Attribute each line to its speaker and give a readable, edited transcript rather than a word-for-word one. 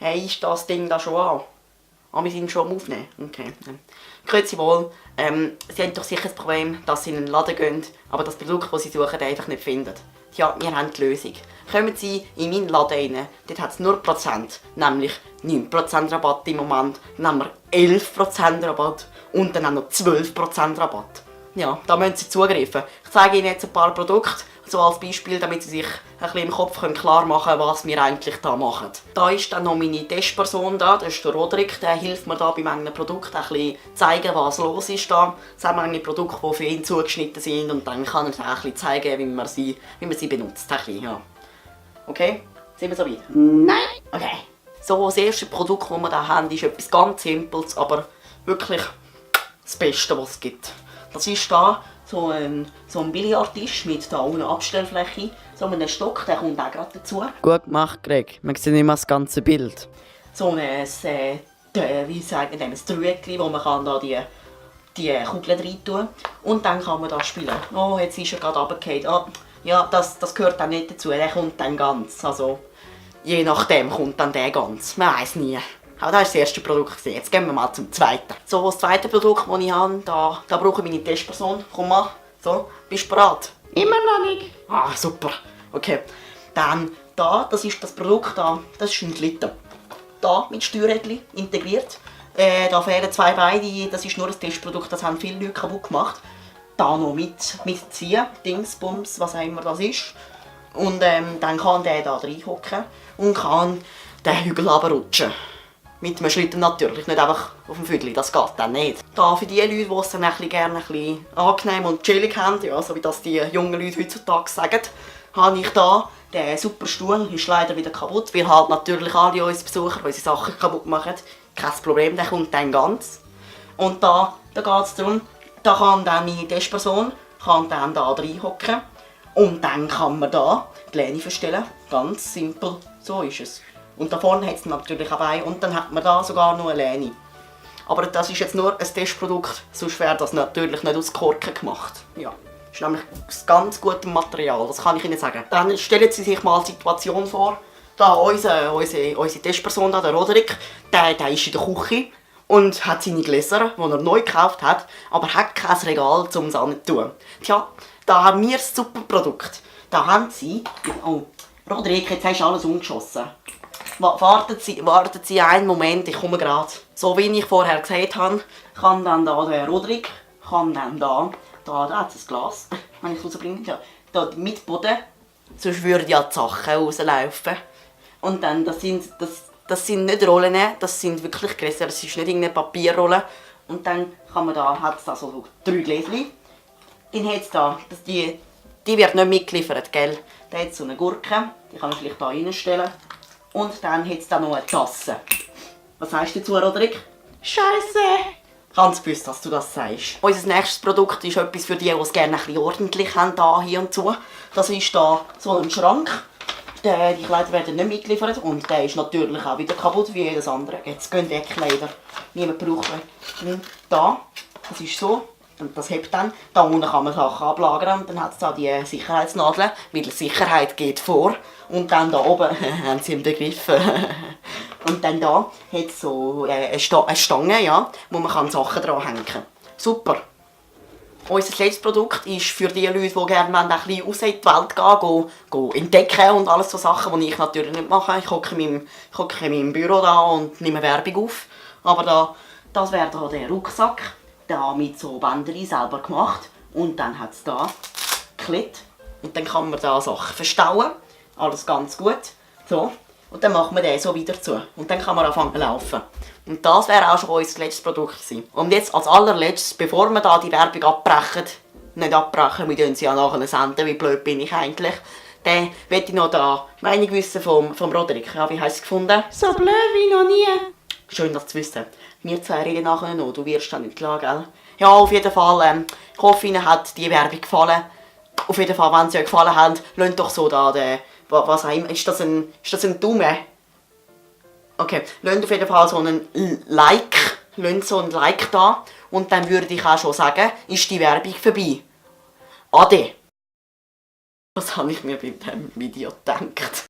Speaker 1: Hey, ist das Ding da schon an? Ah, wir sind schon am Aufnehmen. Okay. Grüezi wohl. Sie haben doch sicher das Problem, dass Sie in einen Laden gehen, aber das Produkt, das Sie suchen, einfach nicht finden. Ja, wir haben die Lösung. Kommen Sie in meinen Laden rein, dort hat es nur Prozent, nämlich 9% Rabatt im Moment, dann haben wir 11% Rabatt und dann haben wir 12% Rabatt. Ja, da müssen Sie zugreifen. Ich zeige Ihnen jetzt ein paar Produkte, so als Beispiel, damit Sie sich ein bisschen im Kopf klar machen können, was wir eigentlich hier machen. Da ist dann noch meine Testperson da, das ist der Roderick, der hilft mir da bei meinen Produkten ein bisschen zeigen, was los ist da. Das sind meine Produkte, die für ihn zugeschnitten sind und dann kann er auch ein bisschen zeigen, wie man sie benutzt. Ein bisschen, ja. Okay? Sind wir so weit?
Speaker 2: Nein.
Speaker 1: Okay. So, das erste Produkt, das wir hier haben, ist etwas ganz Simples, aber wirklich das Beste, was es gibt. Das ist da so ein Billardtisch mit da ohne Abstellfläche, so einem Stock, der kommt auch gerade dazu.
Speaker 3: Gut gemacht, Greg. Man sieht immer das ganze Bild.
Speaker 1: So ein wie sagen wir, ein Trügel, wo man kann da die Kugeln rein tun und dann kann man da spielen. Oh, jetzt ist er gerade runtergefallen. Oh, ja, das gehört dann nicht dazu, der kommt dann ganz. Also, je nachdem kommt dann der ganz. Man weiß nie. Aber das war das erste Produkt. Jetzt gehen wir mal zum zweiten. So, das zweite Produkt, das ich habe, da brauche ich meine Testperson. Komm mal. So, bist du bereit?
Speaker 2: Immer noch nicht.
Speaker 1: Ah, super. Okay. Dann das ist das Produkt da, das ist ein Schlitten. Da mit Steuerrädchen integriert. Da fehlen 2 Beine, das ist nur ein Testprodukt, das haben viele Leute kaputt gemacht. Da noch mit Ziehen, Dingsbums, was auch immer das ist. Und dann kann der da reinhocken und kann den Hügel runterrutschen. Mit einem Schlitten natürlich, nicht einfach auf dem Vögel, das geht dann nicht. Da für die Leute, die es dann gerne ein bisschen angenehm und chillig haben, ja, so wie das die jungen Leute heutzutage sagen, habe ich da den super Stuhl, ist leider wieder kaputt, weil halt natürlich alle unsere Besucher unsere Sachen kaputt machen. Kein Problem, der kommt dann ganz. Und da geht es darum, da kann dann meine Testperson dann da reinhocken und dann kann man da die Lehne verstellen. Ganz simpel, so ist es. Und da vorne hat es natürlich auch Beine und dann hat man da sogar noch eine Lehne. Aber das ist jetzt nur ein Testprodukt, sonst wäre das natürlich nicht aus Korken gemacht. Ja, das ist nämlich aus ganz gutem Material, das kann ich Ihnen sagen. Dann stellen Sie sich mal die Situation vor, da unsere Testperson, da, der Roderick, der ist in der Küche und hat seine Gläser, die er neu gekauft hat, aber hat kein Regal, um es anzutun. Tja, da haben wir das super Produkt. Da haben Sie... Oh, Roderick, jetzt hast du alles umgeschossen. Warten Sie einen Moment, ich komme gerade. So wie ich vorher gesagt habe, kann dann da der Roderick, da hat es ein Glas, wenn ich es rausbringe, ja, da mit Boden, sonst würden ja die Sachen rauslaufen. Und dann, das sind nicht Rollen, das sind wirklich Gläser, das ist nicht irgendeine Papierrolle. Und dann kann man hat es da so 3 Gläschen. Dann hat es da, die wird nicht mitgeliefert, gell? Da hat so eine Gurke, die kann ich vielleicht hier reinstellen. Und dann hat es da noch eine Tasse. Was sagst du dazu, Roderick?
Speaker 2: Scheiße.
Speaker 1: Ganz gewusst, dass du das sagst. Unser nächstes Produkt ist etwas für die es gerne ein bisschen ordentlich haben, da hier und so. Das ist da so ein Schrank. Die Kleider werden nicht mitgeliefert und der ist natürlich auch wieder kaputt wie jedes andere. Jetzt gehen weg Kleider. Niemand braucht mehr. Da, das ist so. Und das hebt dann. Da unten kann man Sachen ablagern und dann hat es da die Sicherheitsnadeln, weil Sicherheit geht vor. Und dann da oben, haben Sie im Begriff, und dann da hat es so eine Stange, ja, wo man Sachen dran hängen kann. Super. Unser letztes Produkt ist für die Leute, die gerne ein bisschen raus in die Welt gehen entdecken und alles so Sachen, die ich natürlich nicht mache. Ich hocke in meinem Büro da und nehme Werbung auf. Aber das wäre da der Rucksack. Da mit so Bändern selber gemacht und dann hat es da Klett und dann kann man da Sachen verstauen, alles ganz gut, so, und dann macht man den so wieder zu und dann kann man anfangen zu laufen. Und das wäre auch schon unser letztes Produkt gewesen. Und jetzt als allerletztes, bevor wir da die Werbung abbrechen, nicht abbrechen, wir senden sie ja nachher senden, wie blöd bin ich eigentlich, dann möchte ich noch da Meinung wissen vom Roderick. Ja, wie hast du es gefunden?
Speaker 2: So blöd wie noch nie.
Speaker 1: Schön, das zu wissen. Wir 2 reden nachher noch, du wirst dann nicht klar, gell? Ja, auf jeden Fall, ich hoffe, Ihnen hat die Werbung gefallen. Auf jeden Fall, wenn sie euch gefallen hat, lasst doch so da was auch immer, ist das ein Daumen? Okay, lasst auf jeden Fall so einen Like, da und dann würde ich auch schon sagen, ist die Werbung vorbei. Ade. Was habe ich mir bei diesem Video gedacht?